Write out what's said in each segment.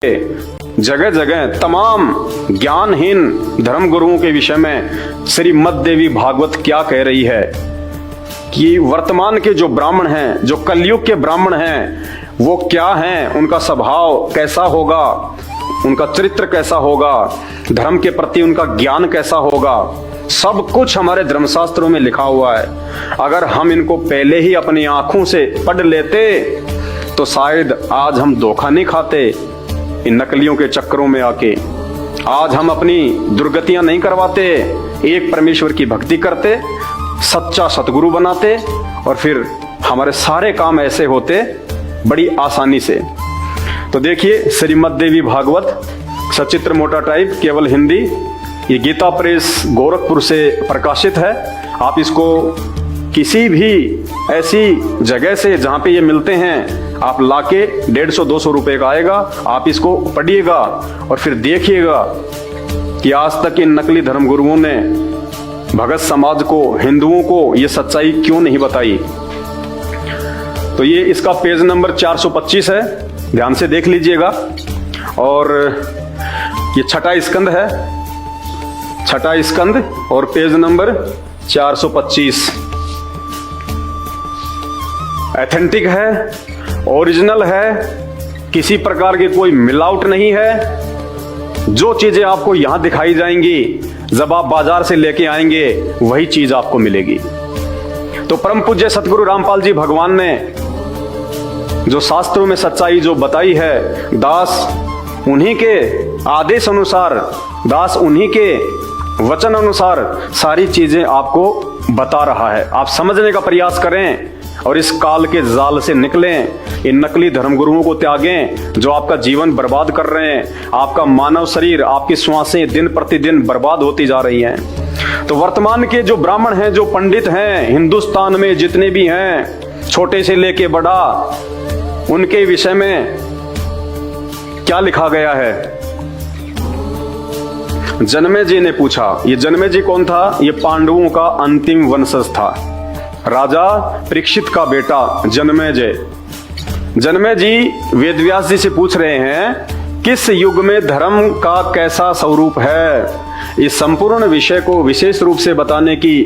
जगह जगह तमाम ज्ञानहीन धर्म गुरुओं के विषय में श्रीमद् देवी भागवत क्या कह रही है कि वर्तमान के जो ब्राह्मण हैं, जो कलयुग के ब्राह्मण हैं, वो क्या हैं, उनका स्वभाव कैसा होगा, उनका चरित्र कैसा होगा, धर्म के प्रति उनका ज्ञान कैसा होगा, सब कुछ हमारे धर्मशास्त्रों में लिखा हुआ है। अगर हम इनको पहले ही अपनी आंखों से पढ़ लेते तो शायद आज हम धोखा नहीं खाते इन नकलियों के चक्करों में आके। आज हम अपनी दुर्गतियां नहीं करवाते, एक परमेश्वर की भक्ति करते, सच्चा सतगुरु बनाते और फिर हमारे सारे काम ऐसे होते बड़ी आसानी से। तो देखिए श्रीमद् देवी भागवत सचित्र मोटा टाइप, केवल हिंदी। ये गीता प्रेस गोरखपुर से प्रकाशित है। आप इसको किसी भी ऐसी जगह से जहां पे ये मिलते हैं आप लाके 150-200 रुपए का आएगा। आप इसको पढ़िएगा और फिर देखिएगा कि आज तक इन नकली धर्म गुरुओं ने भगत समाज को, हिंदुओं को ये सच्चाई क्यों नहीं बताई। तो ये इसका पेज नंबर 425 है, ध्यान से देख लीजिएगा। और ये छठा स्कंद है, छठा स्कंद और पेज नंबर 425। एथेंटिक है, ओरिजिनल है, किसी प्रकार की कोई मिलावट नहीं है। जो चीजें आपको यहां दिखाई जाएंगी जब आप बाजार से लेके आएंगे वही चीज आपको मिलेगी। तो परम पूज्य सतगुरु रामपाल जी भगवान ने जो शास्त्रों में सच्चाई जो बताई है, दास उन्हीं के आदेश अनुसार, दास उन्हीं के वचन अनुसार सारी चीजें आपको बता रहा है। आप समझने का प्रयास करें और इस काल के जाल से निकलें, इन नकली धर्मगुरुओं को त्यागें जो आपका जीवन बर्बाद कर रहे हैं। आपका मानव शरीर, आपकी श्वासें दिन प्रतिदिन बर्बाद होती जा रही हैं। तो वर्तमान के जो ब्राह्मण हैं, जो पंडित हैं हिंदुस्तान में जितने भी हैं, छोटे से लेके बड़ा, उनके विषय में क्या लिखा गया है। जन्मे जी ने पूछा, ये जन्मे जी कौन था? ये पांडवों का अंतिम वंशज था, राजा परीक्षित का बेटा जन्मेजय। जन्मे जी वेदव्यास जी से पूछ रहे हैं किस युग में धर्म का कैसा स्वरूप है, इस संपूर्ण विषय को विशेष रूप से बताने की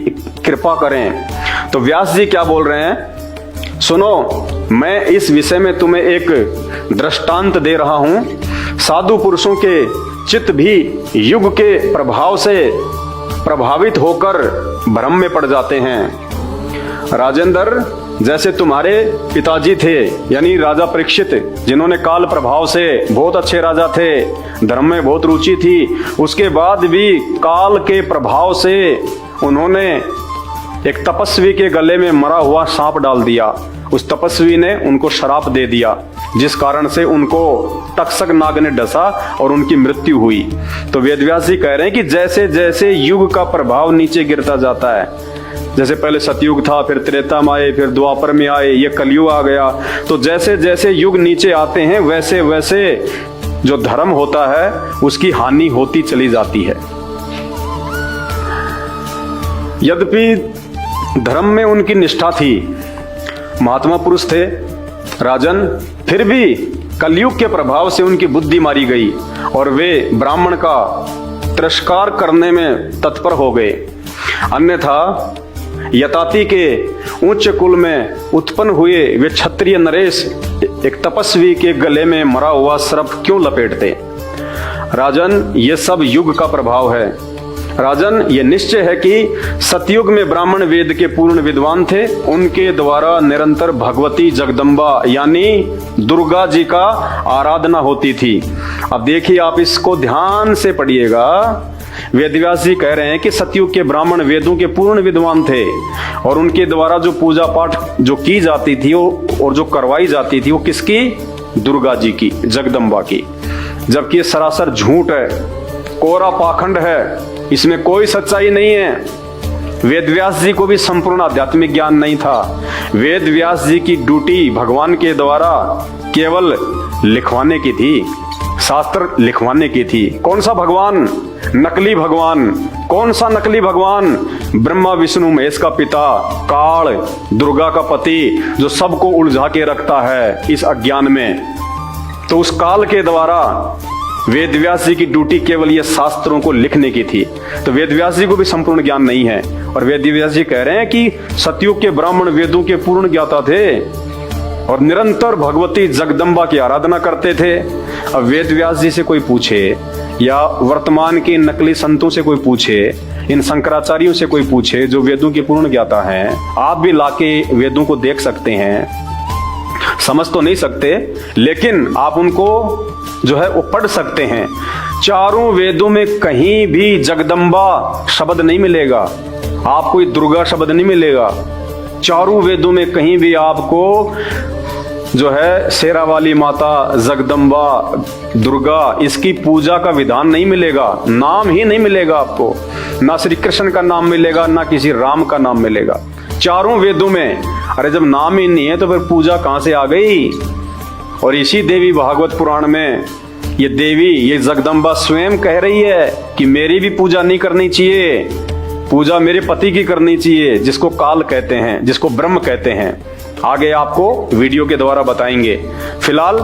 कृपा करें। तो व्यास जी क्या बोल रहे हैं, सुनो, मैं इस विषय में तुम्हें एक दृष्टांत दे रहा हूं। साधु पुरुषों के चित्त भी युग के प्रभाव से प्रभावित होकर भ्रम में पड़ जाते हैं। राजेंद्र, जैसे तुम्हारे पिताजी थे यानी राजा परीक्षित, जिन्होंने काल प्रभाव से बहुत अच्छे राजा थे, धर्म में बहुत रुचि थी, उसके बाद भी काल के प्रभाव से उन्होंने एक तपस्वी के गले में मरा हुआ सांप डाल दिया। उस तपस्वी ने उनको श्राप दे दिया, जिस कारण से उनको तक्षक नाग ने डसा और उनकी मृत्यु हुई। तो वेदव्यास जी कह रहे हैं कि जैसे जैसे युग का प्रभाव नीचे गिरता जाता है, जैसे पहले सतयुग था, फिर त्रेता में आए, फिर द्वापर में आए, ये कलयुग आ गया, तो जैसे जैसे युग नीचे आते हैं वैसे वैसे जो धर्म होता है उसकी हानि होती चली जाती है। यद्यपि धर्म में उनकी निष्ठा थी, महात्मा पुरुष थे राजन, फिर भी कलयुग के प्रभाव से उनकी बुद्धि मारी गई और वे ब्राह्मण का तिरस्कार करने में तत्पर हो गए। अन्यथा यताति के उच्च कुल में उत्पन्न हुए वे क्षत्रिय नरेश एक तपस्वी के गले में मरा हुआ सर्प क्यों लपेटते? राजन, ये सब युग का प्रभाव है। राजन, ये निश्चय है कि सतयुग में ब्राह्मण वेद के पूर्ण विद्वान थे, उनके द्वारा निरंतर भगवती जगदम्बा यानी दुर्गा जी का आराधना होती थी। अब देखिए, आप इसको ध्यान से पढ़िएगा। वेदव्यास जी कह रहे हैं कि सतयुग के ब्राह्मण वेदों के पूर्ण विद्वान थे और उनके द्वारा जो पूजा पाठ जो की जाती थी और जो करवाई जाती थी वो किसकी? दुर्गा जी की, जगदम्बा की। जबकि ये सरासर झूठ है, कोरा पाखंड है, इसमें कोई सच्चाई नहीं है। वेदव्यास जी को भी संपूर्ण आध्यात्मिक ज्ञान नहीं था। वेदव्यास जी की ड्यूटी भगवान के द्वारा केवल लिखवाने की थी, शास्त्र लिखवाने की थी। कौन सा भगवान? नकली भगवान। कौन सा नकली भगवान? ब्रह्मा विष्णु महेश का पिता, काल, दुर्गा का पति, जो सबको उलझा के रखता है इस अज्ञान में। तो उस काल के द्वारा वेद व्यास जी की ड्यूटी केवल ये शास्त्रों को लिखने की थी। तो वेद व्यास जी को भी संपूर्ण ज्ञान नहीं है। और वेद व्यास जी कह रहे हैं कि सतयुग के ब्राह्मण वेदों के पूर्ण ज्ञाता थे और निरंतर भगवती जगदम्बा की आराधना करते थे। अब वेद व्यास जी से कोई पूछे या वर्तमान के नकली संतों से कोई पूछे, इन शंकराचार्यों से कोई पूछे जो वेदों के पूर्ण ज्ञाता हैं, आप भी लाके वेदों को देख सकते हैं, समझ तो नहीं सकते लेकिन आप उनको जो है वो पढ़ सकते हैं। चारों वेदों में कहीं भी जगदम्बा शब्द नहीं मिलेगा, आपको कोई दुर्गा शब्द नहीं मिलेगा। चारों वेदों में कहीं भी आपको जो है शेरा वाली माता, जगदम्बा, दुर्गा, इसकी पूजा का विधान नहीं मिलेगा, नाम ही नहीं मिलेगा आपको। ना श्री कृष्ण का नाम मिलेगा, ना किसी राम का नाम मिलेगा चारों वेदों में। अरे जब नाम ही नहीं है तो फिर पूजा कहां से आ गई? और इसी देवी भागवत पुराण में ये देवी, ये जगदम्बा स्वयं कह रही है कि मेरी भी पूजा नहीं करनी चाहिए, पूजा मेरे पति की करनी चाहिए, जिसको काल कहते हैं, जिसको ब्रह्म कहते हैं। आगे आपको वीडियो के द्वारा बताएंगे। फिलहाल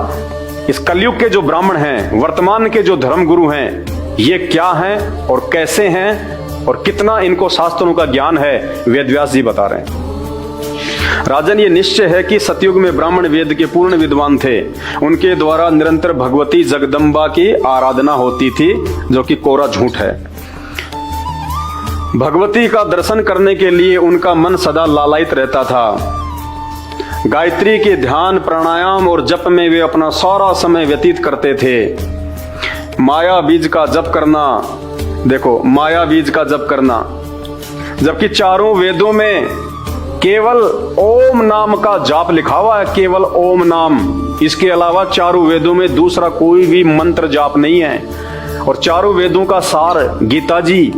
इस कलयुग के जो ब्राह्मण हैं, वर्तमान के जो धर्म गुरु हैं, ये क्या हैं और कैसे हैं और कितना इनको शास्त्रों का ज्ञान है, वेदव्यास जी बता रहे हैं। राजन, ये निश्चय है कि सतयुग में ब्राह्मण वेद के पूर्ण विद्वान थे। उनके द्वारा निरंतर भगवती जगदम्बा की आराधना होती थी, जो कि कोरा झूठ है। भगवती का दर्शन करने के लिए उनका मन सदा लालायित रहता था। गायत्री के ध्यान, प्राणायाम और जप में वे अपना सारा समय व्यतीत करते थे। माया बीज का जप करना, देखो माया बीज का जप करना, जबकि चारों वेदों में केवल ओम नाम का जाप लिखा हुआ है, केवल ओम नाम। इसके अलावा चारों वेदों में दूसरा कोई भी मंत्र जाप नहीं है। और चारों वेदों का सार गीता जी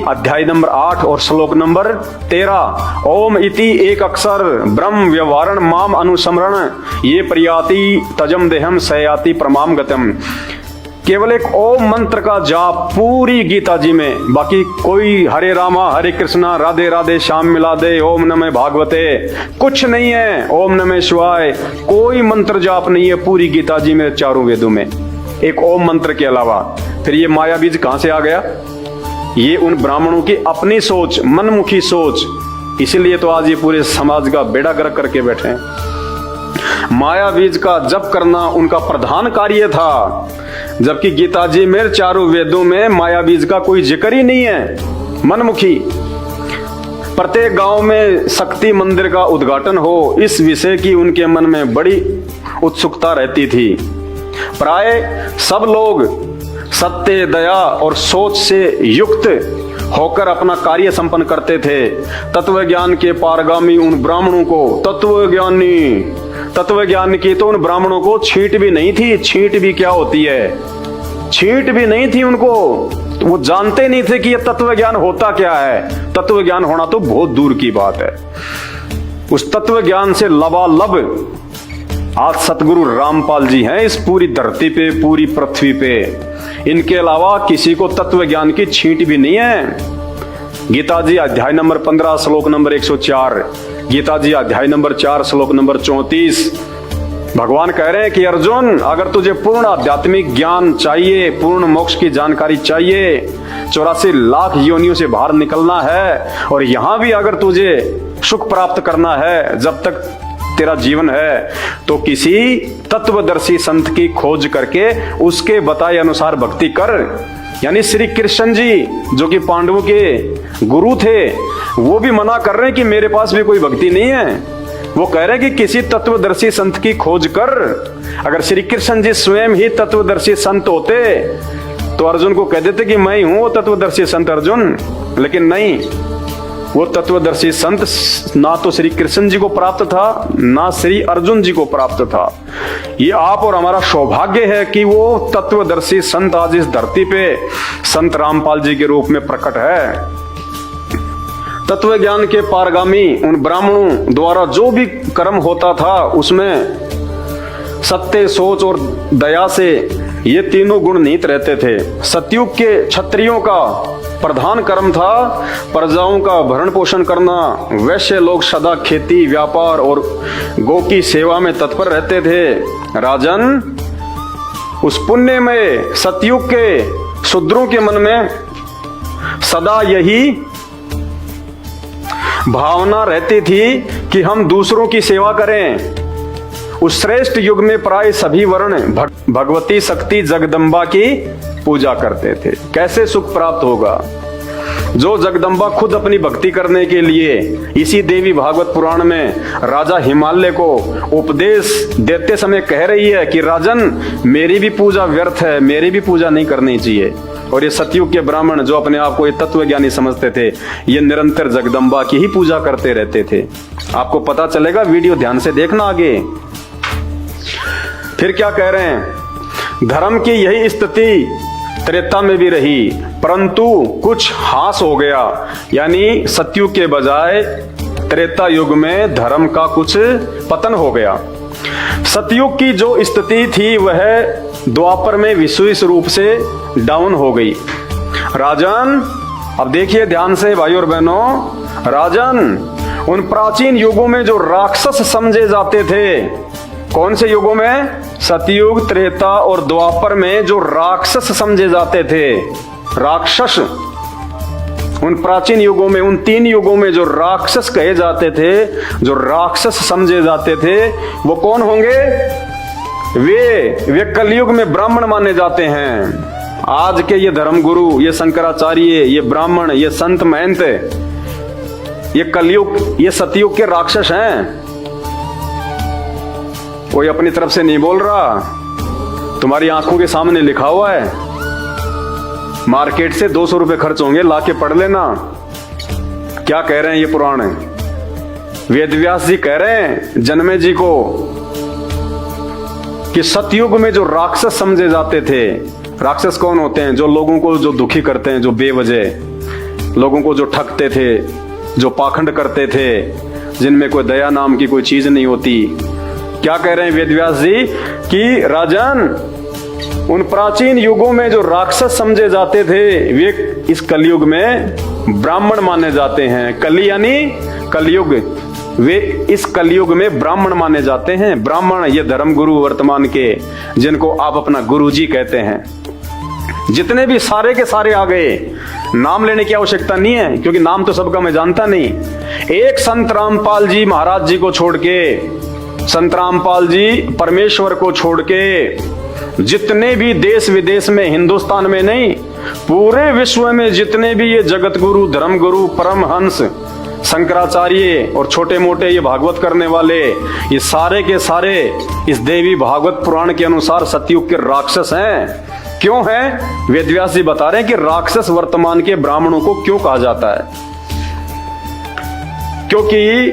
अध्याय नंबर 8 और श्लोक नंबर 13, ओम इति एक अक्षर ब्रह्म व्यवहारण माम अनुस्मरण ये प्रयाति तजम देहम सयाति प्रमाम गतम। केवल एक ओम मंत्र का जाप पूरी गीता जी में, बाकी कोई हरे रामा हरे कृष्णा राधे राधे श्याम मिला दे, ओम नमः भागवते, कुछ नहीं है। ओम नमः शिवाय कोई मंत्र जाप नहीं है पूरी गीता जी में, चारों वेदों में, एक ओम मंत्र के अलावा। फिर ये माया बीज कहां से आ गया? ये उन ब्राह्मणों की अपनी सोच, मनमुखी सोच, इसीलिए तो आज ये पूरे समाज का बेड़ा गर्क करके बैठे हैं। माया बीज का जप करना उनका प्रधान कार्य था, जबकि गीता जी में चारों वेदों में माया बीज का कोई जिक्र ही नहीं है। मनमुखी, प्रत्येक गांव में शक्ति मंदिर का उद्घाटन हो, इस विषय की उनके मन में बड़ी उत्सुकता रहती थी। प्राय सब लोग सत्य, दया और सोच से युक्त होकर अपना कार्य संपन्न करते थे। तत्व ज्ञान के पारगामी उन ब्राह्मणों को तत्व ज्ञान की तो उन ब्राह्मणों को छींट भी नहीं थी। छींट भी क्या होती है? छींट भी नहीं थी उनको, वो जानते नहीं थे कि ये तत्व ज्ञान होता क्या है। तत्व ज्ञान होना तो बहुत दूर की बात है। उस तत्व ज्ञान से लबालब आज सतगुरु रामपाल जी हैं इस पूरी धरती पे, पूरी पृथ्वी पे। इनके अलावा किसी को तत्व ज्ञान की छींट भी नहीं है। गीता जी अध्याय नंबर 15 श्लोक नंबर 104, गीता जी अध्याय नंबर 4 श्लोक नंबर 34, भगवान कह रहे हैं कि अर्जुन, अगर तुझे पूर्ण आध्यात्मिक ज्ञान चाहिए, पूर्ण मोक्ष की जानकारी चाहिए, 84 लाख योनियों से बाहर निकलना है, और यहां भी अगर तुझे सुख प्राप्त करना है जब तक तेरा जीवन है, तो किसी तत्वदर्शी संत की खोज करके उसके बताए अनुसार भक्ति कर। यानी श्री कृष्ण जी जो कि पांडवों के गुरु थे, वो भी मना कर रहे हैं कि मेरे पास भी कोई भक्ति नहीं है। वो कह रहे हैं कि किसी तत्वदर्शी संत की खोज कर। अगर श्री कृष्ण जी स्वयं ही तत्वदर्शी संत होते तो अर्जुन को कह देते कि मैं ही हूं वो तत्वदर्शी संत अर्जुन, लेकिन नहीं, वो तत्वदर्शी संत ना तो श्री कृष्ण जी को प्राप्त था, ना श्री अर्जुन जी को प्राप्त था। ये आप और हमारा सौभाग्य है कि वो तत्वदर्शी संत आज इस धरती पे संत रामपाल जी के रूप में प्रकट है। तत्व ज्ञान के पारगामी उन ब्राह्मणों द्वारा जो भी कर्म होता था उसमें सत्य, सोच और दया से ये तीनों गुण निहित रहते थे। सतयुग के क्षत्रियों का प्रधान कर्म था प्रजाओं का भरण पोषण करना। वैश्य लोग सदा खेती, व्यापार और गौ की सेवा में तत्पर रहते थे। राजन, उस पुण्य में सतयुग के शूद्रों के मन में सदा यही भावना रहती थी कि हम दूसरों की सेवा करें। उस श्रेष्ठ युग में प्राय सभी वर्ण भगवती शक्ति जगदम्बा की पूजा करते थे। कैसे सुख प्राप्त होगा? जो जगदम्बा खुद अपनी भक्ति करने के लिए इसी देवी भागवत पुराण में राजा हिमालय को उपदेश देते समय कह रही है कि राजन, मेरी भी पूजा व्यर्थ है, मेरी भी पूजा नहीं करनी चाहिए। और ये सतयुग के ब्राह्मण जो अपने आप को ये तत्वज्ञानी समझते थे, ये निरंतर जगदम्बा की ही पूजा करते रहते थे। आपको पता चलेगा, वीडियो ध्यान से देखना आगे। फिर क्या कह रहे हैं? धर्म की यही स्थिति त्रेता में भी रही, परंतु कुछ हास हो गया। यानी सतयुग के बजाय त्रेता युग में धर्म का कुछ पतन हो गया। सतयुग की जो स्थिति थी वह द्वापर में विशेष रूप से डाउन हो गई। राजन, अब देखिए ध्यान से भाइयों और बहनों, राजन, उन प्राचीन युगों में जो राक्षस समझे जाते थे, कौन से युगों में? सतयुग, त्रेता और द्वापर में जो राक्षस समझे जाते थे, राक्षस, उन प्राचीन युगों में, उन 3 युगों में जो राक्षस कहे जाते थे, जो राक्षस समझे जाते थे, वो कौन होंगे? वे कलयुग में ब्राह्मण माने जाते हैं। आज के ये धर्मगुरु, ये शंकराचार्य, ये ब्राह्मण, ये संत महंत, ये कलयुग, ये सतयुग के राक्षस हैं। कोई अपनी तरफ से नहीं बोल रहा, तुम्हारी आंखों के सामने लिखा हुआ है। मार्केट से 200 रुपए खर्च होंगे, लाके पढ़ लेना। क्या कह रहे हैं ये पुराण? वेदव्यास जी कह रहे हैं जन्मे जी को कि सतयुग में जो राक्षस समझे जाते थे, राक्षस कौन होते हैं? जो लोगों को जो दुखी करते हैं, जो बेवजह लोगों को जो ठगते थे, जो पाखंड करते थे, जिनमें कोई दया नाम की कोई चीज नहीं होती। क्या कह रहे हैं वेदव्यास जी कि राजन, उन प्राचीन युगों में जो राक्षस समझे जाते थे, वे इस कलयुग में ब्राह्मण माने जाते हैं। कली यानी कलयुग, वे इस कलयुग में ब्राह्मण माने जाते हैं। ब्राह्मण ये धर्मगुरु वर्तमान के, जिनको आप अपना गुरुजी कहते हैं। जितने भी सारे के सारे आ गए, नाम लेने की आवश्यकता नहीं है, क्योंकि नाम तो सबका मैं जानता नहीं। एक संत रामपाल जी महाराज जी को छोड़ के, संत रामपाल जी परमेश्वर को छोड़ के, जितने भी देश विदेश में, हिंदुस्तान में नहीं, पूरे विश्व में जितने भी ये जगत गुरु, धर्म गुरु, परमहंस, शंकराचार्य और छोटे मोटे ये भागवत करने वाले, ये सारे के सारे इस देवी भागवत पुराण के अनुसार सतयुग के राक्षस हैं। क्यों हैं? वेदव्यास जी बता रहे हैं कि राक्षस वर्तमान के ब्राह्मणों को क्यों कहा जाता है। क्योंकि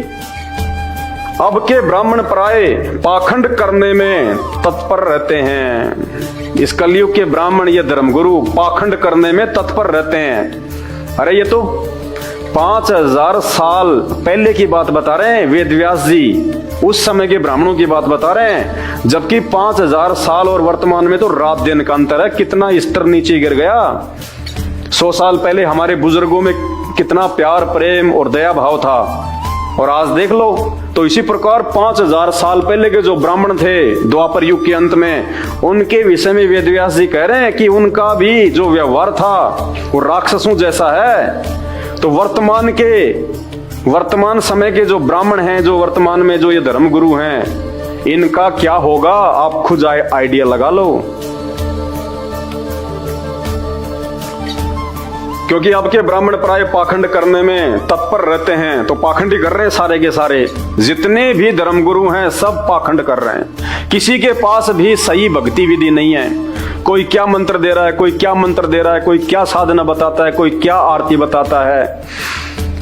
अब के ब्राह्मण प्राय पाखंड करने में तत्पर रहते हैं। इस कलयुग के ब्राह्मण, ये धर्मगुरु पाखंड करने में तत्पर रहते हैं। अरे ये तो 5000 साल पहले की बात बता रहे हैं वेदव्यास जी, उस समय के ब्राह्मणों की बात बता रहे हैं। जबकि 5000 साल और वर्तमान में तो रात दिन का अंतर है। कितना स्तर नीचे गिर गया। 100 साल पहले हमारे बुजुर्गों में कितना प्यार, प्रेम और दया भाव था, और आज देख लो। तो इसी प्रकार 5000 साल पहले के जो ब्राह्मण थे द्वापर युग के अंत में, उनके विषय में वेदव्यास जी कह रहे हैं कि उनका भी जो व्यवहार था वो राक्षसों जैसा है। तो वर्तमान समय के जो ब्राह्मण हैं, जो वर्तमान में जो ये धर्मगुरु हैं, इनका क्या होगा आप खुद आइडिया लगा लो। क्योंकि अब के ब्राह्मण प्राय पाखंड करने में तत्पर रहते हैं। तो पाखंड ही कर रहे हैं सारे के सारे, जितने भी धर्मगुरु हैं सब पाखंड कर रहे हैं। किसी के पास भी सही भक्ति विधि नहीं है। कोई क्या मंत्र दे रहा है, कोई क्या मंत्र दे रहा है, कोई क्या साधना बताता है, कोई क्या आरती बताता है।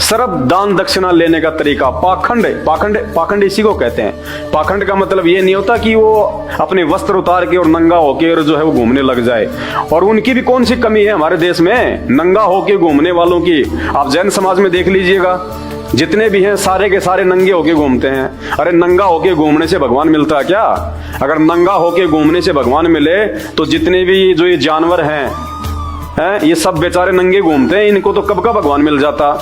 सर्व दान दक्षिणा लेने का तरीका पाखंड। पाखंड इसी को कहते हैं। पाखंड का मतलब ये नहीं होता कि वो अपने वस्त्र उतार के और नंगा होके और जो है वो घूमने लग जाए। और उनकी भी कौन सी कमी है हमारे देश में, नंगा होके घूमने वालों की। आप जैन समाज में देख लीजिएगा, जितने भी हैं सारे के सारे नंगे होके घूमते हैं। अरे नंगा होके घूमने से भगवान मिलता है क्या? अगर नंगा होके घूमने से भगवान मिले तो जितने भी जो ये जानवर हैं, हैं, ये सब बेचारे नंगे घूमते हैं, इनको तो कब का भगवान मिल जाता।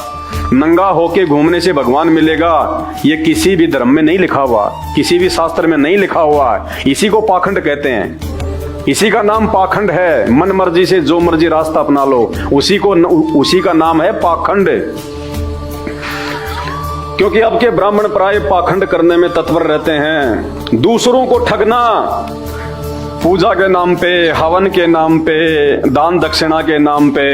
नंगा होके घूमने से भगवान मिलेगा, ये किसी भी धर्म में नहीं लिखा हुआ, किसी भी शास्त्र में नहीं लिखा हुआ। इसी को पाखंड कहते हैं, इसी का नाम पाखंड है। मन मर्जी से जो मर्जी रास्ता अपना लो, उसी का नाम है पाखंड। क्योंकि अब के ब्राह्मण प्राय पाखंड करने में तत्पर रहते हैं। दूसरों को ठगना, पूजा के नाम पे, हवन के नाम पे, दान दक्षिणा के नाम पे,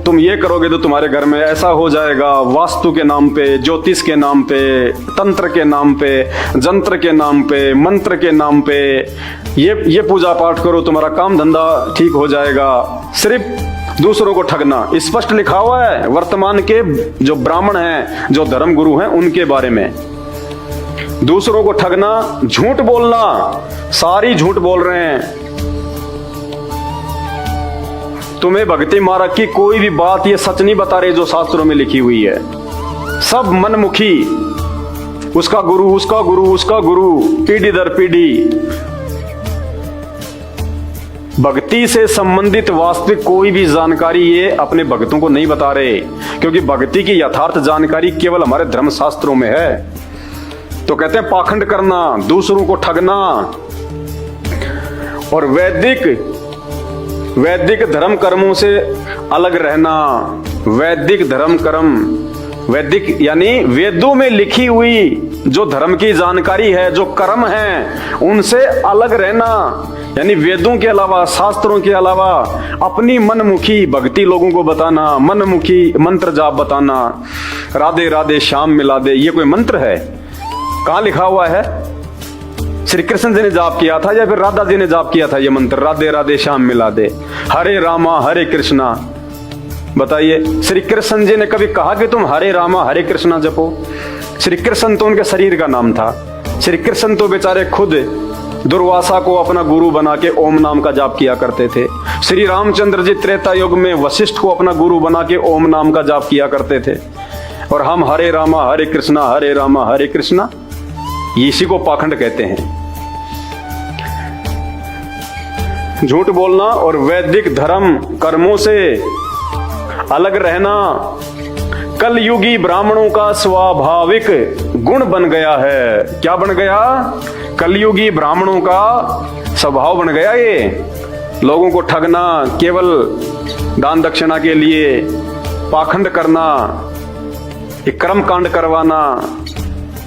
तुम ये करोगे तो तुम्हारे घर में ऐसा हो जाएगा, वास्तु के नाम पे, ज्योतिष के नाम पे, तंत्र के नाम पे, जंत्र के नाम पे, मंत्र के नाम पे, ये पूजा पाठ करो तुम्हारा काम धंधा ठीक हो जाएगा। सिर्फ दूसरों को ठगना स्पष्ट लिखा हुआ है वर्तमान के जो ब्राह्मण हैं, जो धर्म गुरु हैं, उनके बारे में। दूसरों को ठगना, झूठ बोलना, सारी झूठ बोल रहे हैं। तुम्हें भक्ति मार्ग की कोई भी बात ये सच नहीं बता रहे जो शास्त्रों में लिखी हुई है। सब मनमुखी, उसका गुरु, उसका गुरु, उसका गुरु, पीढ़ी दर पीढ़ी। भक्ति से संबंधित वास्तविक कोई भी जानकारी ये अपने भक्तों को नहीं बता रहे, क्योंकि भक्ति की यथार्थ जानकारी केवल हमारे धर्म शास्त्रों में है। तो कहते हैं पाखंड करना, दूसरों को ठगना और वैदिक धर्म कर्मों से अलग रहना। वैदिक धर्म कर्म, वैदिक यानी वेदों में लिखी हुई जो धर्म की जानकारी है, जो कर्म है, उनसे अलग रहना। यानी वेदों के अलावा, शास्त्रों के अलावा अपनी मनमुखी भक्ति लोगों को बताना, मनमुखी मंत्र जाप बताना। राधे राधे श्याम मिला दे, ये कोई मंत्र है? कहां लिखा हुआ है? श्री कृष्ण जी ने जाप किया था या फिर राधा जी ने जाप किया था ये मंत्र, राधे राधे श्याम मिला दे, हरे रामा हरे कृष्णा? बताइए, श्री कृष्ण जी ने कभी कहा कि तुम हरे रामा हरे कृष्णा जपो? श्री कृष्ण तो उनके शरीर का नाम था। श्री कृष्ण तो बेचारे खुद दुर्वासा को अपना गुरु बना के ओम नाम का जाप किया करते थे। श्री रामचंद्र जी त्रेता युग में वशिष्ठ को अपना गुरु बना के ओम नाम का जाप किया करते थे। और हम हरे रामा हरे कृष्णा, हरे रामा हरे कृष्णा, इसी को पाखंड कहते हैं। झूठ बोलना और वैदिक धर्म कर्मों से अलग रहना कलयुगी ब्राह्मणों का स्वाभाविक गुण बन गया है। क्या बन गया? कलयुगी ब्राह्मणों का स्वभाव बन गया। ये लोगों को ठगना, केवल दान दक्षिणा के लिए पाखंड करना, एक कर्म कांड करवाना,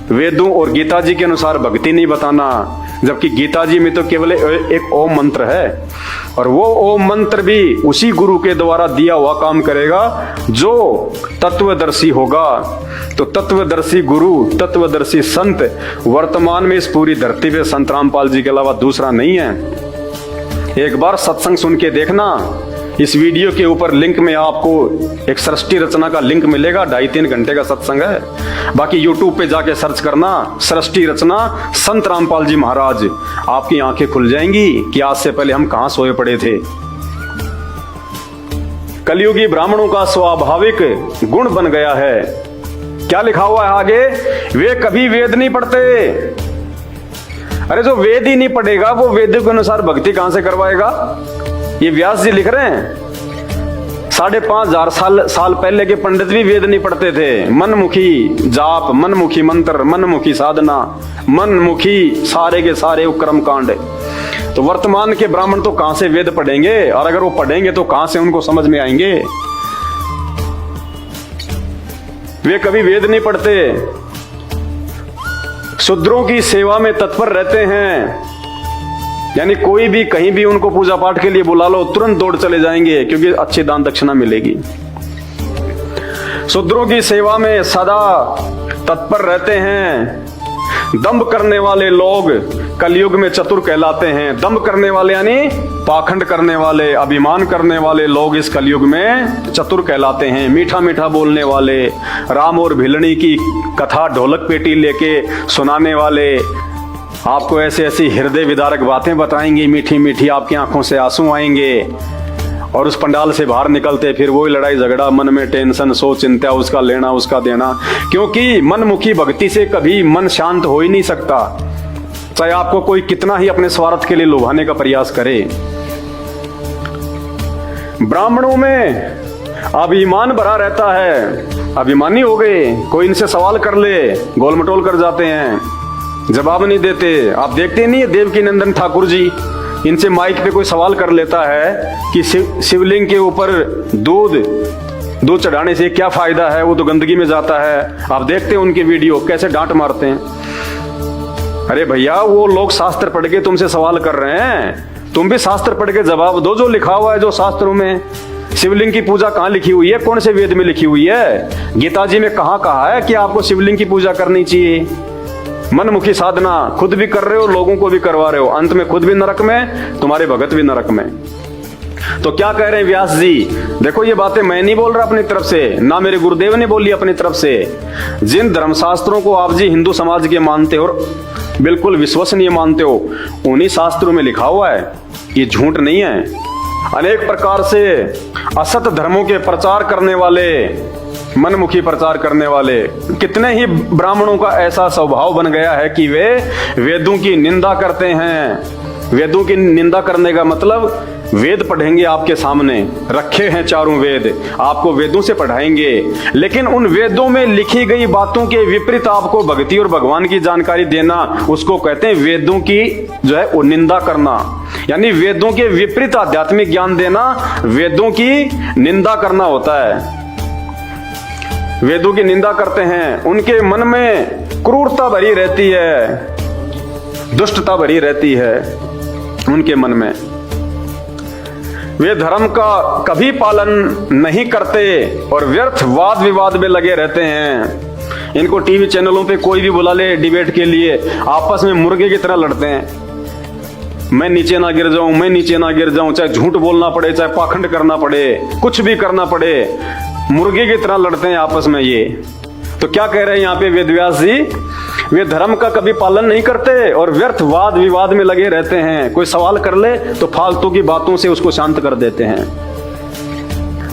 वेदों और गीता जी के अनुसार भक्ति नहीं बताना, जबकि गीता जी में तो केवल एक ओम मंत्र है और वो ओम मंत्र भी उसी गुरु के द्वारा दिया हुआ काम करेगा जो तत्वदर्शी होगा। तो तत्वदर्शी गुरु, तत्वदर्शी संत वर्तमान में इस पूरी धरती पे संत रामपाल जी के अलावा दूसरा नहीं है। एक बार सत्संग सुन के देखना। इस वीडियो के ऊपर लिंक में आपको एक सृष्टि रचना का लिंक मिलेगा, 2.5-3 घंटे का सत्संग है। बाकी यूट्यूब पे जाके सर्च करना सृष्टि रचना संत रामपाल जी महाराज, आपकी आंखें खुल जाएंगी कि आज से पहले हम कहां सोए पड़े थे। कलयुगी ब्राह्मणों का स्वाभाविक गुण बन गया है। क्या लिखा हुआ है आगे? वे कभी वेद नहीं पढ़ते। अरे जो वेद ही नहीं पढ़ेगा वो वेद के अनुसार भक्ति कहां से करवाएगा? ये व्यास जी लिख रहे हैं। 5,500 साल पहले के पंडित भी वेद नहीं पढ़ते थे। मनमुखी जाप, मनमुखी मंत्र, मनमुखी साधना, मनमुखी सारे के सारे उपक्रम कांड। तो वर्तमान के ब्राह्मण तो कहां से वेद पढ़ेंगे? और अगर वो पढ़ेंगे तो कहां से उनको समझ में आएंगे? वे कभी वेद नहीं पढ़ते, शूद्रों की सेवा में तत्पर रहते हैं। यानी कोई भी कहीं भी उनको पूजा पाठ के लिए बुला लो तुरंत दौड़ चले जाएंगे, क्योंकि अच्छी दान दक्षिणा मिलेगी। शूद्रों की सेवा में सदा तत्पर रहते हैं। दंभ करने वाले लोग कलयुग में चतुर कहलाते हैं। दंभ करने वाले यानी पाखंड करने वाले, अभिमान करने वाले लोग इस कलयुग में चतुर कहलाते हैं। मीठा मीठा बोलने वाले, राम और भिलनी की कथा ढोलक पेटी लेके सुनाने वाले, आपको ऐसी ऐसी हृदय विदारक बातें बताएंगे, मीठी मीठी, आपकी आंखों से आंसू आएंगे। और उस पंडाल से बाहर निकलते फिर वही लड़ाई झगड़ा, मन में टेंशन, सो चिंता, उसका लेना उसका देना। क्योंकि मनमुखी भक्ति से कभी मन शांत हो ही नहीं सकता, चाहे आपको कोई कितना ही अपने स्वार्थ के लिए लुभाने का प्रयास करे। ब्राह्मणों में अभिमान भरा रहता है, अभिमानी हो गए, कोई इनसे सवाल कर ले गोल मटोल कर जाते हैं, जवाब नहीं देते। आप देखते नहीं है देवकी नंदन ठाकुर जी, इनसे माइक पे कोई सवाल कर लेता है कि शिवलिंग के ऊपर दूध चढ़ाने से क्या फायदा है, वो तो गंदगी में जाता है। आप देखते हैं उनके वीडियो कैसे डांट मारते हैं। अरे भैया, वो लोग शास्त्र पढ़ के तुमसे सवाल कर रहे हैं, तुम भी शास्त्र पढ़ के जवाब दो जो लिखा हुआ है, जो शास्त्रों में। शिवलिंग की पूजा कहाँ लिखी हुई है, कौन से वेद में लिखी हुई है? गीता जी में कहाँ कहा है कि आपको शिवलिंग की पूजा करनी चाहिए? मनमुखी साधना खुद भी कर रहे हो, लोगों को भी करवा रहे हो, अंत में खुद भी नरक में, तुम्हारे भगत भी नरक में। तो क्या कह रहे हैं व्यास जी? देखो, ये बातें मैं नहीं बोल रहा अपनी तरफ से, ना मेरे गुरुदेव ने बोली अपनी तरफ से। जिन धर्मशास्त्रों को आप जी हिंदू समाज के मानते हो, बिल्कुल विश्वसनीय मानते हो, उन्हीं शास्त्रों में लिखा हुआ है, ये झूठ नहीं है। अनेक प्रकार से असत धर्मों के प्रचार करने वाले, मनमुखी प्रचार करने वाले, कितने ही ब्राह्मणों का ऐसा स्वभाव बन गया है कि वे वेदों की निंदा करते हैं। वेदों की निंदा करने का मतलब, वेद पढ़ेंगे आपके सामने, रखे हैं चारों वेद, आपको वेदों से पढ़ाएंगे, लेकिन उन वेदों में लिखी गई बातों के विपरीत आपको भक्ति और भगवान की जानकारी देना, उसको कहते हैं वेदों की जो है वो निंदा करना। यानी वेदों के विपरीत आध्यात्मिक ज्ञान देना, वेदों की निंदा करना होता है। वेदों की निंदा करते हैं, उनके मन में क्रूरता भरी रहती है, दुष्टता भरी रहती है उनके मन में। वे धर्म का कभी पालन नहीं करते और व्यर्थ वाद विवाद में लगे रहते हैं। इनको टीवी चैनलों पे कोई भी बुला ले डिबेट के लिए, आपस में मुर्गे की तरह लड़ते हैं। मैं नीचे ना गिर जाऊं, मैं नीचे ना गिर जाऊं, चाहे झूठ बोलना पड़े, चाहे पाखंड करना पड़े, कुछ भी करना पड़े, मुर्गे की तरह लड़ते हैं आपस में ये। तो क्या कह रहे हैं यहाँ पे वेदव्यास जी? वे धर्म का कभी पालन नहीं करते और व्यर्थ वाद विवाद में लगे रहते हैं। कोई सवाल कर ले तो फालतू की बातों से उसको शांत कर देते हैं।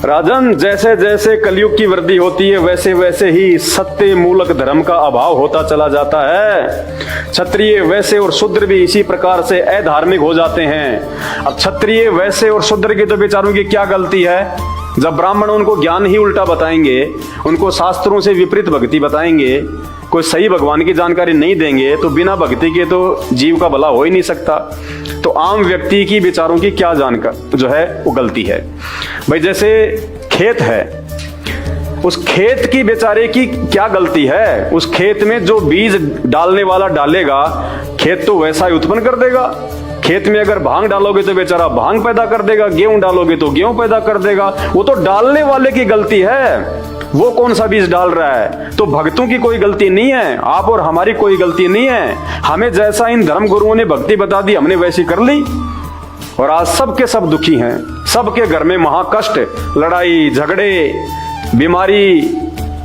राजन, जैसे जैसे कलयुग की वृद्धि होती है, वैसे वैसे ही सत्य मूलक धर्म का अभाव होता चला जाता है। क्षत्रिय, वैश्य और शूद्र भी इसी प्रकार से अधार्मिक हो जाते हैं। अब क्षत्रिय, वैश्य और शूद्र की तो बेचारों की क्या गलती है? जब ब्राह्मण उनको ज्ञान ही उल्टा बताएंगे, उनको शास्त्रों से विपरीत भक्ति बताएंगे, कोई सही भगवान की जानकारी नहीं देंगे, तो बिना भक्ति के तो जीव का भला हो ही नहीं सकता। तो आम व्यक्ति की बेचारों की क्या जानकर जो है वो गलती है। भाई, जैसे खेत है, उस खेत की बेचारे की क्या गलती है? उस खेत में जो बीज डालने वाला डालेगा, खेत तो वैसा ही उत्पन्न कर देगा। खेत में अगर भांग डालोगे तो बेचारा भांग पैदा कर देगा, गेहूं डालोगे तो गेहूं पैदा कर देगा। वो तो डालने वाले की गलती है, वो कौन सा बीज डाल रहा है। तो भक्तों की कोई गलती नहीं है, आप और हमारी कोई गलती नहीं है। हमें जैसा इन धर्म गुरुओं ने भक्ति बता दी, हमने वैसी कर ली, और आज सबके सब दुखी हैं। सबके घर में महाकष्ट, लड़ाई झगड़े, बीमारी,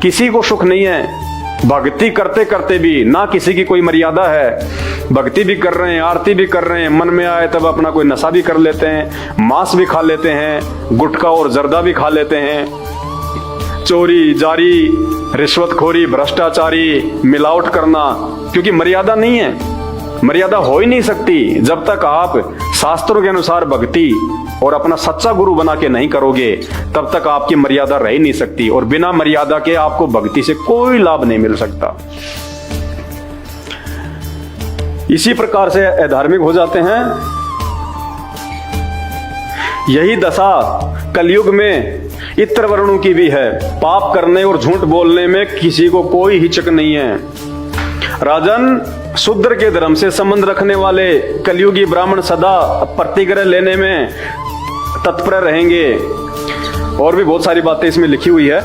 किसी को सुख नहीं है। भक्ति करते करते भी ना किसी की कोई मर्यादा है। भक्ति भी कर रहे हैं, आरती भी कर रहे हैं, मन में आए तब अपना कोई नशा भी कर लेते हैं, मांस भी खा लेते हैं, गुटखा और जर्दा भी खा लेते हैं, चोरी जारी, रिश्वतखोरी, भ्रष्टाचारी, मिलावट करना, क्योंकि मर्यादा नहीं है। मर्यादा हो ही नहीं सकती जब तक आप शास्त्रों के अनुसार भक्ति और अपना सच्चा गुरु बना के नहीं करोगे, तब तक आपकी मर्यादा रह ही नहीं सकती। और बिना मर्यादा के आपको भक्ति से कोई लाभ नहीं मिल सकता। इसी प्रकार से अधार्मिक हो जाते हैं। यही दशा कलयुग में इत्र वर्णों की भी है। पाप करने और झूठ बोलने में किसी को कोई हिचक नहीं है। राजन, शूद्र के धर्म से संबंध रखने वाले कलयुगी ब्राह्मण सदा प्रतिग्रह लेने में तत्पर रहेंगे। और भी बहुत सारी बातें इसमें लिखी हुई है।